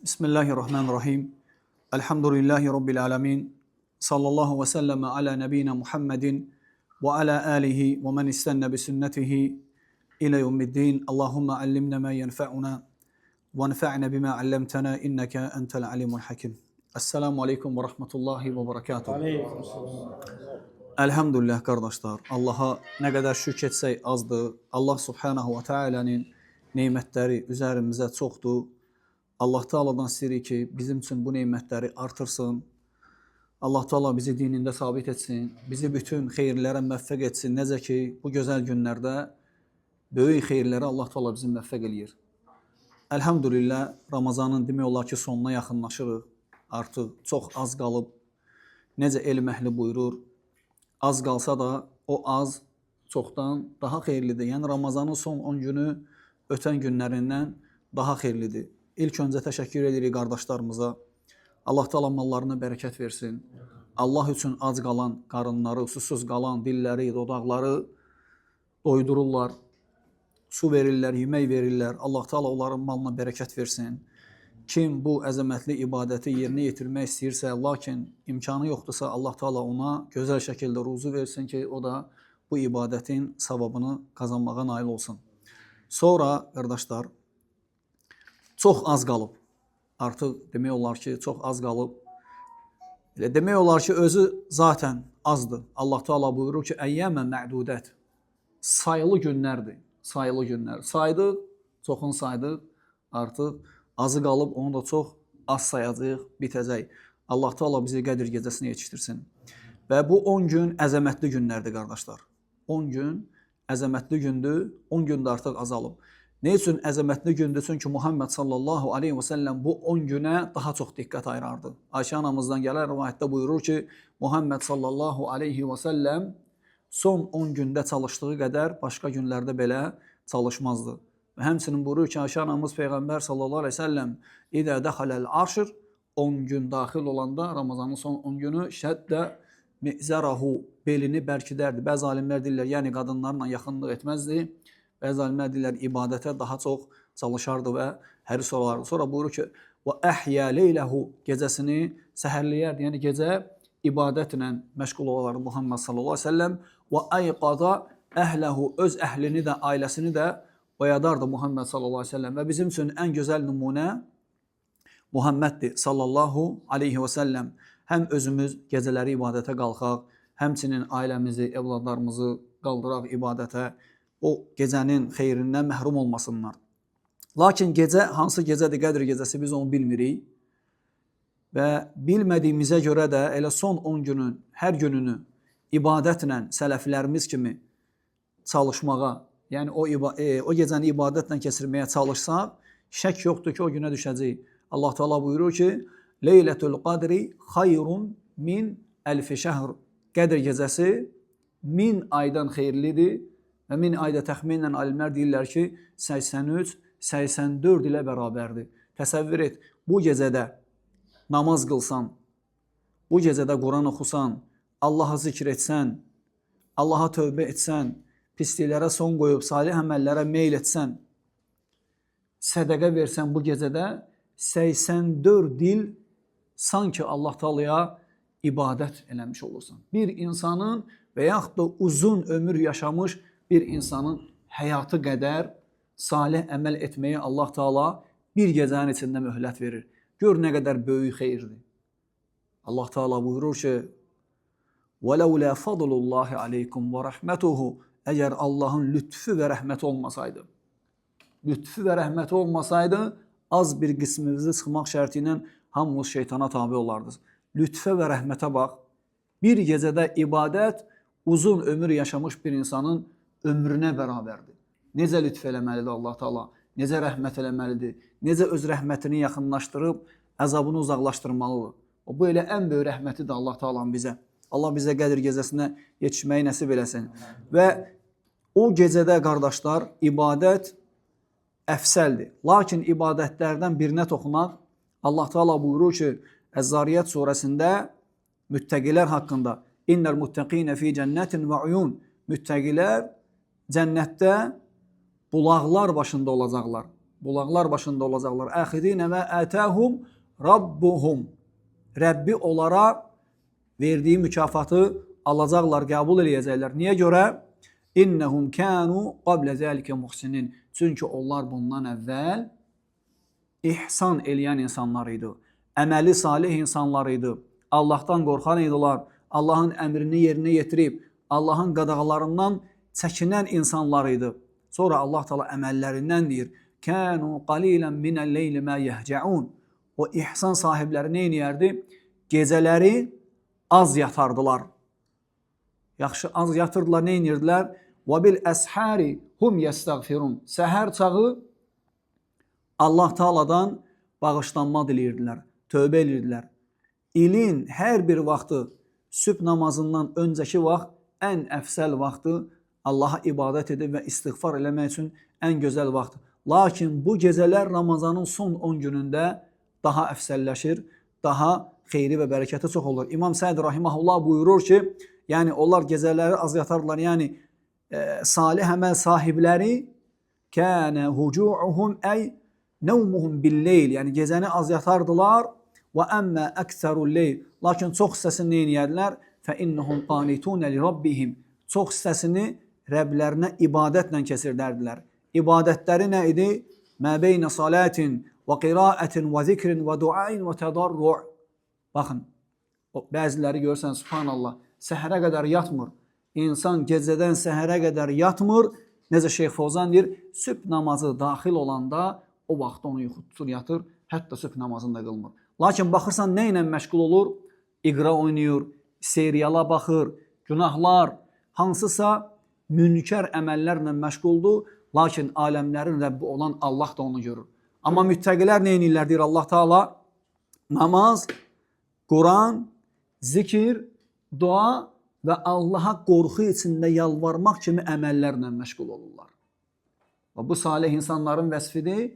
Bismillahirrahmanirrahim. Elhamdülillahi Rabbil alemin. Sallallahu ve sellem ala nebiyyina Muhammedin ve ala alihi ve men istenne bi sünnetihi ila yevmiddin. Allahümme allimna ma yenfa'una ve enfa'na bima allamtana inneke entel alimul hakim. Esselamu aleyküm ve rahmetullahi ve berekatuhu. Elhamdülillah kardeşler. Allah'a ne kadar şükretsək azdır. Allah subhanahu ve teala'nın nimetleri üzerimizə çoxdur. Allah Teala'dan istəyirik ki, bizim üçün bu neymətləri artırsın. Allah Teala bizi dinində sabit etsin. Bizi bütün xeyirlərə müvəffəq etsin. Necə ki, bu gözəl günlərdə böyük xeyirlərə Allah Teala bizi müvəffəq eləyir. Elhamdülillah, Ramazanın demək olar ki, sonuna yaxınlaşırıq. Artıq çox az qalıb. Necə elm əhli buyurur, az qalsa da o az çoxdan daha xeyirlidir. Yəni Ramazanın son 10 günü ötən günlərindən daha xeyirlidir. İlk öncə təşəkkür edirik qardaşlarımıza. Allah Teala mallarına bərəkət versin. Allah üçün ac qalan qarınları, susuz qalan dilləri, dodaqları doydururlar. Su verirlər, yemək verirlər. Allah Teala onların malına bərəkət versin. Kim bu əzəmətli ibadəti yerinə yetirmək istəyirsə, lakin imkanı yoxdursa, Allah Teala ona gözəl şəkildə ruzu versin ki, o da bu ibadətin savabını qazanmağa nail olsun. Sonra, qardaşlar, çox az qalıb. Artıq demək olar ki, çox az qalıb. Elə demək olar ki, özü zaten azdır. Allah Teala buyurur ki, əyyəmən mə'dudət. Sayılı günlərdir. Sayılı günlər. Saydıq, çoxun saydıq. Artıq azı qalıb, onu da çox az sayacaq, bitəcək. Allah Teala bizi Qədir gecəsini yetişdirsin. Və bu 10 gün əzəmətli günlərdir, qardaşlar. 10 gün əzəmətli gündür, 10 gündə artıq azalıb. Ne üçün əzəmətli gündür? Çünki Muhammed sallallahu aleyhi və səlləm bu 10 günə daha çox diqqət ayırardı. Ayşə anamızdan gələn rivayətdə buyurur ki, Muhammed sallallahu aleyhi və səlləm son 10 gündə çalışdığı qədər başqa günlərdə belə çalışmazdı. Və həmçinin buyurur ki, Ayşə anamız Peyğəmbər sallallahu aleyhi və səlləm İdə dəxaləl arşır 10 gün daxil olanda Ramazanın son 10 günü şəddə mizərahu belini bərkidərdi. Bəzi alimlər deyirlər, yəni qadınlarla yaxınlıq etməzdi. Bəzi alimlər deyirlər, ibadətə daha çox çalışardı və həris olardı. Sonra buyurur ki, və əhyə leyləhu gecəsini səhərləyərdi. Yəni gecə ibadətlə məşğul olardı Muhammed sallallahu aleyhi ve sellem və ayqada əhləhu öz əhlini də, ailəsini də oyadardı Muhammed sallallahu aleyhi ve sellem. Və bizim üçün ən gözəl nümunə Muhammeddir sallallahu aleyhi ve sellem. Həm özümüz gecələri ibadətə qalxaq, həmçinin ailəmizi, evladlarımızı qaldıraq ibadətə, o gecənin xeyrindən məhrum olmasınlar. Lakin gecə, hansı gecədir Qədir gecəsi biz onu bilmirik. Və bilmədiyimizə görə də elə son 10 günün, hər gününü ibadətlə, sələflərimiz kimi çalışmağa, yəni o gecəni ibadətlə keçirməyə çalışsaq, şək yoxdur ki, o günə düşəcək. Allah Teala buyurur ki, Leylətul qadri xayrun min əlfi şəhr. Qədir gecəsi 1000 aydan xeyirlidir. Və 1000 ayda təxminən alimlər deyirlər ki, 83-84 ilə bərabərdir. Təsəvvür et, bu gecədə namaz qılsan, bu gecədə Quran oxusan, Allah'a zikr etsən, Allah'a tövbə etsən, pisliklərə son qoyub, salih əməllərə meyl etsən, sədəqə versən bu gecədə 84 il sanki Allah Teala'ya ibadət eləmiş olursan. Bir insanın və yaxud da uzun ömür yaşamış bir insanın həyatı qədər salih əməl etməyi Allah Teala bir gecənin içində möhlət verir. Gör nə qədər böyük xeyirdir. Allah Teala buyurur ki, وَلَوْلَا فَضْلُ اللّٰهِ عَلَيْكُمْ وَرَحْمَتُهُ Əgər Allahın lütfü və rəhməti olmasaydı, az bir qismimizi çıxmaq şərti ilə hamımız şeytana tabi olardınız. Lütfə və rəhmətə bax, bir gecədə ibadət uzun ömür yaşamış bir insanın ömrünə bərabərdir. Necə lütf eləməlidir Allah Teala, necə rəhmət eləməlidir, necə öz rəhmətini yaxınlaşdırıb əzabını uzaqlaşdırmalıdır. Bu elə ən böyük rəhmətidir Allah Teala'nın bizə. Allah bizə Qədir gecəsinə yetişməyi nəsib eləsin. Və o gecədə qardaşlar ibadət əfsəldir. Lakin ibadətlərdən birinə toxunaq. Allah Teala buyurur ki, Əz-Zariyyət surəsində müttəqilər haqqında İnnəl muttəqinə fi cənnətin və uyun müttəqilər cənnətdə bulaqlar başında olacaqlar. bulaqlar başında olacaqlar. Əxidinə və ətəhum rabbuhum. Rəbbi onlara verdiyi mükafatı alacaqlar, qəbul eləyəcəklər. Niyə görə? İnnəhum kənu qablə zəlikə muhsinin. Çünki onlar bundan əvvəl ihsan eləyən insanlar idi. Əməli salih insanlar idi. Allahdan qorxan idilər. Allahın əmrini yerinə yetirib, Allahın qadağalarından çəkinən insanlar idi. Sonra Allah Teala əməllərindən deyir: "Kanu qalilan minəl-leyli ma yehcaun." O ihsan sahibləri nə edirdi? Gecələri az yatardılar. Yaxşı az yatırdılar, nə edirdilər? "Və bil ashari hum yestağfirun." Səhər çağı Allah Teala'dan bağışlanma diləyirdilər, tövbə edirdilər. İlin hər bir vaxtı, sübh namazından öncəki vaxt ən əfsəl vaxtı, Allaha ibadət edib və istiğfar eləmək üçün ən gözəl vaxtdır. Lakin bu gecələr Ramazanın son 10 günündə daha əfsəlləşir, daha xeyri və bərəkəti çox olur. İmam Səd rahimehullah buyurur ki, yəni onlar gecələri az yatardılar. Yəni salih əməl sahibləri kənə hucuuhum ey nevmuhum bil-leyl. Yəni gecəni az yatardılar və əmmə əksərul-leyl. Lakin çox hissəsini nə edərdilər? Fə innahum qanitun li rabbihim. Çox hissəsini Rəblərinə ibadətlə keçirdərdilər. İbadətləri nə idi? Mə beynə salatin və qiraətin və zikrin və duain və tədarru'. Baxın, bəziləri görsən, subhanallah, səhərə qədər yatmır. İnsan gecədən səhərə qədər yatmır. Necə Şeyx Fozan deyir, sübh namazı daxil olanda o vaxt onu yuxu tutur, yatır, hətta sübh namazını da qılmır. Lakin baxırsan, nə ilə məşğul olur? İqra oynayır, seriyala baxır, günahlar, hansısa münkər əməllərlə məşğuldur, lakin aləmlərin Rəbbi olan Allah da onu görür. Amma müttəqilər nə edirlər, deyir Allah Teala? Namaz, Quran, zikir, dua və Allaha qorxu içində yalvarmaq kimi əməllərlə məşğul olurlar. Və bu salih insanların vəsfidir.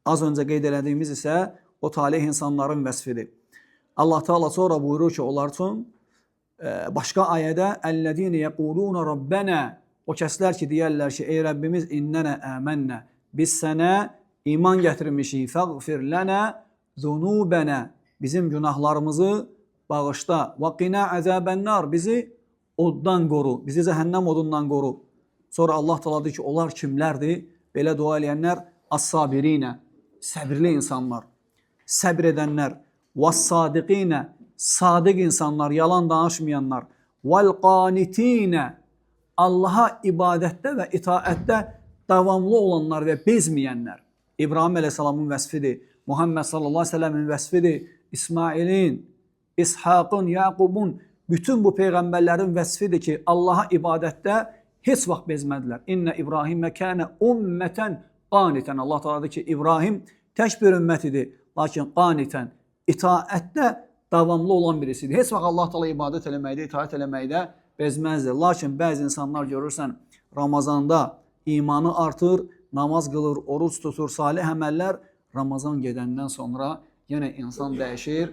Az öncə qeyd elədiyimiz isə o talih insanların vəsfidir. Allah Teala sonra buyurur ki, onlar üçün başqa ayədə "Ellezine yequluna rabbana", o kəslər ki deyirlər ki, ey Rəbbimiz, innənə əmənnə, biz sənə iman gətirmişik, fəğfir lənə zunubənə, bizim günahlarımızı bağışla, və qina əzəbənnar, bizi oddan qoru, bizi cəhənnəm odundan qoru. Sonra Allah Teala deyir ki, onlar kimlərdir? Belə dua eləyənlər as-sabirinə, səbirli insanlar, səbr edənlər, vəs-sadiqinə, sadiq insanlar, yalan danışmayanlar, vəl-qanitinə, Allaha ibadətdə və itaətdə davamlı olanlar və bezməyənlər. İbrahim əleyhissalamın vəsfidir, Muhammed sallallahu aleyhi ve sellemin vəsfidir, İsmailin, İshaqın, Yaqubun, bütün bu peyğəmbərlərin vəsfidir ki, Allaha ibadətdə heç vaxt bezmədilər. İnnə İbrahimə kənə ümmətən qanitən. Allah Teala deyir ki, İbrahim tək bir ümmət idi, lakin qanitən, itaətdə davamlı olan birisidir. Heç vaxt Allah Teala ibadət eləməkdə, itaət eləməkdə bezməzdir. Lakin bəzi insanlar görürsən, Ramazanda imanı artır, namaz qılır, oruç tutur, salih əməllər, Ramazan gedəndən sonra yenə insan dəyişir.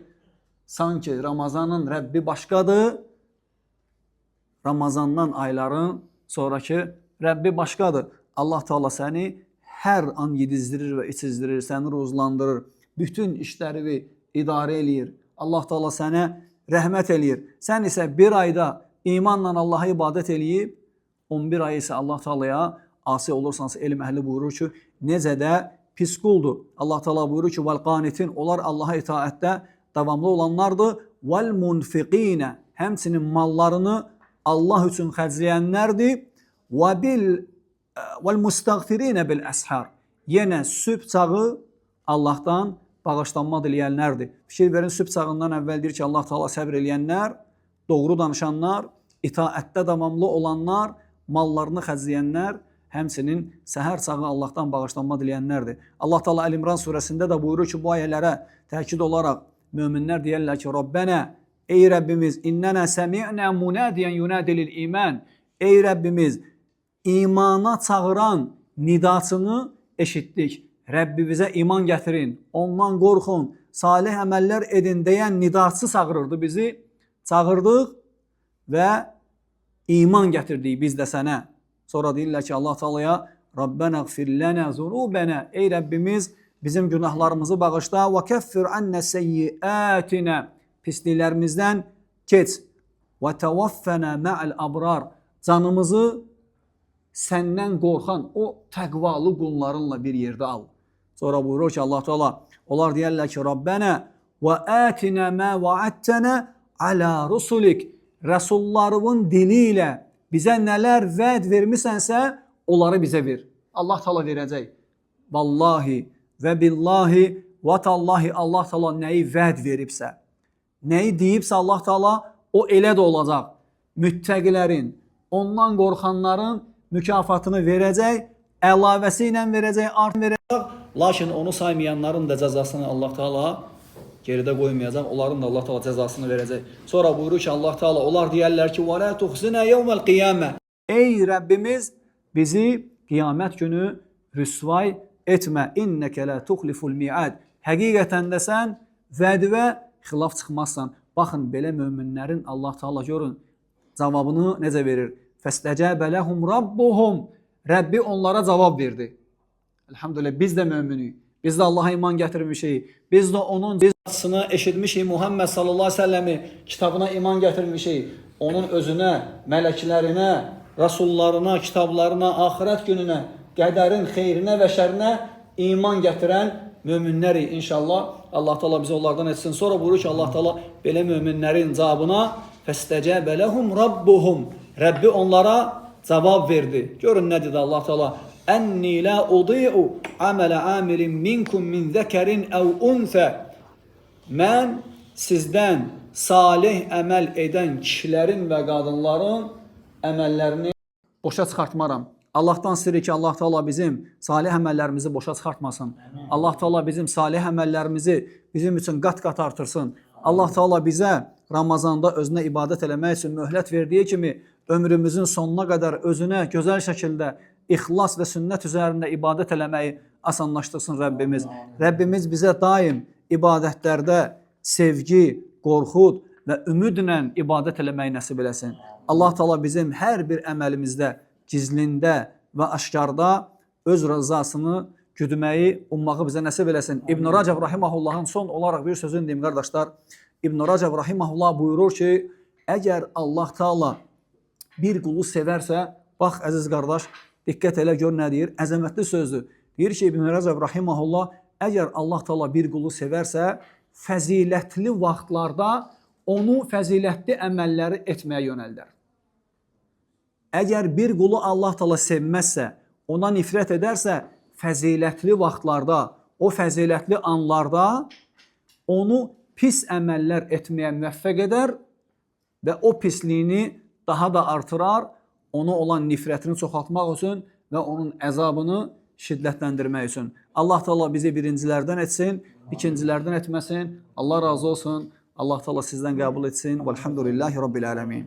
Sanki Ramazanın Rəbbi başqadır, Ramazandan ayların sonraki Rəbbi başqadır. Allah Teala səni hər an yedizdirir və içizdirir, səni ruzlandırır, bütün işlərini idarə eləyir. Allah Teala sənə rəhmət eləyir. Sən isə bir ayda imanla Allaha ibadət eləyib, 11 ay isə Allah Teala'ya asi olursansa, elm əhli buyurur ki, necə də pis quldur. Allah Teala buyurur ki, vəl-qanitin, onlar Allaha itaətdə davamlı olanlardır. Vəl-munfiqinə, həmçinin mallarını Allah üçün xərcləyənlərdir. Vəl-müstəğfirinə bil-əshar, yenə sübh çağı Allahdan bağışlanma diləyənlərdir. Fikir verin, sübh çağından əvvəl deyir ki, Allah Teala səbr eləyənlər, doğru danışanlar, itaətdə davamlı olanlar, mallarını xərcləyənlər, həmçinin səhər çağı Allahdan bağışlanma diləyənlərdir. Allah Teala Əl-İmran surəsində də buyurur ki, bu ayələrə təkid olaraq möminlər deyərlər ki, Rabbənə, ey Rəbbimiz, innənə səmi'nə munadiyyən yunədilil iman. Ey Rəbbimiz, imana çağıran nidasını eşitdik. Rəbbimizə iman gətirin, ondan qorxun, salih əməllər edin deyən nidası çağırırdı bizi. Çağırdıq və iman gətirdik biz də sənə. Sonra deyirlər ki, Allah Teala'ya Rabbena gfir lana zunubana. Ey Rəbbimiz, bizim günahlarımızı bağışla və kəffir annə seyyiatina. Pisliklərimizdən keç. Və təvaffana ma'al abrar. Canımızı səndən qorxan o təqvalı qullarınla bir yerdə al. Sonra buyurur ki, Allah Teala, onlar deyərlər ki, Rabbena və atina ma va'adtana ala rusulik. Rəsullarının dili ilə bizə nələr vəd vermisənsə, onları bizə ver. Allah Teala verəcək. Vallahi və billahi və tallahi Allah Teala nəyi vəd veribsə, nəyi deyibsə Allah Teala o elə də olacaq. Müttəqilərin, ondan qorxanların mükafatını verəcək, əlavəsi ilə verəcək, artıq verəcək. Lakin onu saymayanların da cəzasını Allah Teala geridə qoymayacaq. Onların da Allah Teala cəzasını verəcək. Sonra buyurur ki, Allah Teala, onlar deyərlər ki, "Və la tuxzina yevmel qiyamə." Ey Rəbbimiz, bizi qiyamət günü rüsvay etmə. İnnəkə la tuxliful mi'ad. Həqiqətən də sən vədvə xilaf çıxmazsan. Baxın, belə möminlərin Allah Teala görün cavabını necə verir? Fəstəcəbə ləhum rabbuhum. Rəbbi onlara cavab verdi. Elhamdülillah, biz də möminiyik. Biz də Allaha iman gətirmişik. Biz də onun cizasını eşitmişik. Muhammed sallallahu aleyhi ve selləmi kitabına iman gətirmişik. Onun özünə, mələklərinə, rasullarına, kitablarına, axirət gününə, qədərin xeyrinə və şərinə iman gətirən möminlərik inşallah. Allah Teala bizi onlardan etsin. Sonra buyurur ki, Allah Teala belə möminlərin cavabına fəstəcəbə ləhum rabbuhum. Rəbbi onlara cavab verdi. Görün nə dedi Allah Teala? Ənni la udi'u amələ amilin minkum min zəkərin əv unsə. Mən sizdən salih əməl edən kişilərin və qadınların əməllərini boşa çıxartmaram. Allahdan istəyirik ki, Allah Teala bizim salih əməllərimizi boşa çıxartmasın. Allah Teala bizim salih əməllərimizi bizim üçün qat-qat artırsın. Allah Teala bizə Ramazanda özünə ibadət eləmək üçün möhlət verdiyi kimi ömrümüzün sonuna qədər özünə gözəl şəkildə ixlas və sünnət üzərində ibadət eləməyi asanlaşdırsın Rəbbimiz. Rəbbimiz bizə daim ibadətlərdə sevgi, qorxud və ümidlə ibadət eləməyi nəsib eləsin. Allah Teala bizim hər bir əməlimizdə, gizlində və aşkarda öz rızasını güdməyi, ummağı bizə nəsib eləsin. İbn Rəcəb Rahimahullahın son olaraq bir sözünü deyim, qardaşlar. İbn Rəcəb Rahimahullah buyurur ki, əgər Allah Teala bir qulu sevərsə, bax əziz qardaş, diqqət elə gör nə deyir, əzəmətli sözdür. Deyir ki, İbn Rəcəb Rahimahullah, əgər Allah Teala bir qulu sevərsə, fəzilətli vaxtlarda onu fəzilətli əməlləri etməyə yönəldər. Əgər bir qulu Allah Teala sevməzsə, ona nifrət edərsə, fəzilətli vaxtlarda, o fəzilətli anlarda onu pis əməllər etməyə müvəffəq edər və o pisliyini daha da artırar, ona olan nifrətini çoxaltmaq üçün və onun əzabını şiddətləndirmək üçün. Allah Teala bizi birincilərdən etsin, ikincilərdən etməsin. Allah razı olsun. Allah Teala sizdən qəbul etsin. Velhamdülillahi Rabbil ələmin.